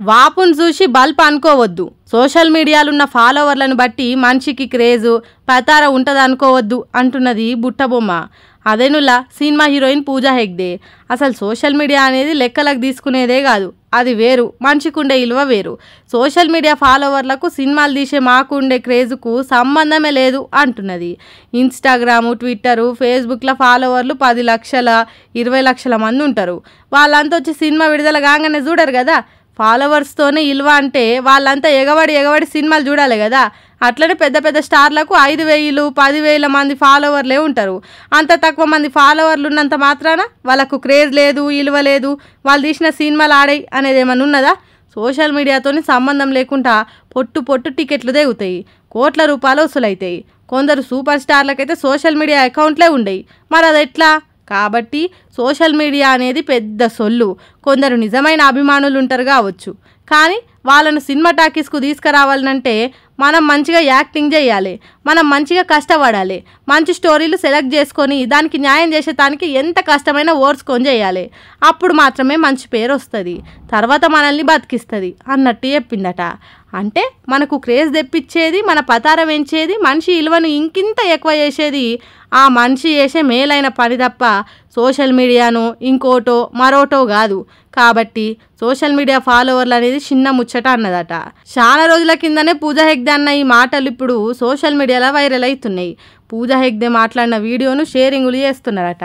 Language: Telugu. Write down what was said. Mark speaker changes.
Speaker 1: వాపును చూసి బల్బ్ అనుకోవద్దు. సోషల్ మీడియాలున్న ఫాలోవర్లను బట్టి మనిషికి క్రేజు పతార ఉంటుంది అనుకోవద్దు అంటున్నది బుట్టబొమ్మ. అదేనులా సినిమా హీరోయిన్ పూజా హెగ్డే. అసలు సోషల్ మీడియా అనేది లెక్కలకు తీసుకునేదే కాదు, అది వేరు, మనిషికి ఉండే విలువ వేరు. సోషల్ మీడియా ఫాలోవర్లకు సినిమాలు తీసే మాకు ఉండే క్రేజుకు సంబంధమే లేదు అంటున్నది. ఇన్స్టాగ్రాము, ట్విట్టరు, ఫేస్బుక్ల ఫాలోవర్లు 10 లక్షల 20 లక్షల మంది ఉంటారు. వాళ్ళంతా వచ్చి సినిమా విడుదల కాగానే చూడరు కదా. ఫాలోవర్స్తోనే విలువ అంటే వాళ్ళంతా ఎగబడి సినిమాలు చూడాలి కదా. అట్లనే పెద్ద పెద్ద స్టార్లకు 5,000 10,000 మంది ఫాలోవర్లే ఉంటారు. అంత తక్కువ మంది ఫాలోవర్లు ఉన్నంత మాత్రాన వాళ్ళకు క్రేజ్ లేదు, విలువ లేదు, వాళ్ళు తీసిన సినిమాలు ఆడాయి అనేది ఏమన్నా ఉన్నదా? సోషల్ మీడియాతోని సంబంధం లేకుండా పొట్టు టికెట్లు తెగుతాయి, కోట్ల రూపాయలు వసూలవుతాయి. కొందరు సూపర్ స్టార్లకైతే సోషల్ మీడియా అకౌంట్లే ఉండయి. మరి అది ఎట్లా? కాబట్టి సోషల్ మీడియా అనేది పెద్ద సొల్లు. కొందరు నిజమైన అభిమానులు ఉంటారు కావచ్చు, కానీ వాళ్ళను సినిమా టాకీస్కు తీసుకురావాలంటే మనం మంచిగా యాక్టింగ్ చేయాలి, మనం మంచిగా కష్టపడాలి, మంచి స్టోరీలు సెలెక్ట్ చేసుకొని దానికి న్యాయం చేసేదానికి ఎంత కష్టమైనా ఓర్చుకొని చేయాలి. అప్పుడు మాత్రమే మంచి పేరు వస్తుంది, తర్వాత మనల్ని బతికిస్తుంది అన్నట్టు చెప్పిందట. అంటే మనకు క్రేజ్ తెప్పించేది, మన పతారం పెంచేది, మనిషి విలువను ఇంకింత ఎక్కువ చేసేది ఆ మనిషి చేసే మేలైన పని తప్ప సోషల్ మీడియాను ఇంకోటో మరోటో కాదు. కాబట్టి సోషల్ మీడియా ఫాలోవర్లు అనేది చిన్న ముచ్చట అన్నదట. చాలా రోజుల కిందనే పూజా హెగ్డే అన్న ఈ మాటలు ఇప్పుడు సోషల్ మీడియాలో వైరల్ అవుతున్నాయి. పూజా హెగ్డే మాట్లాడిన వీడియోను షేరింగులు చేస్తున్నారట.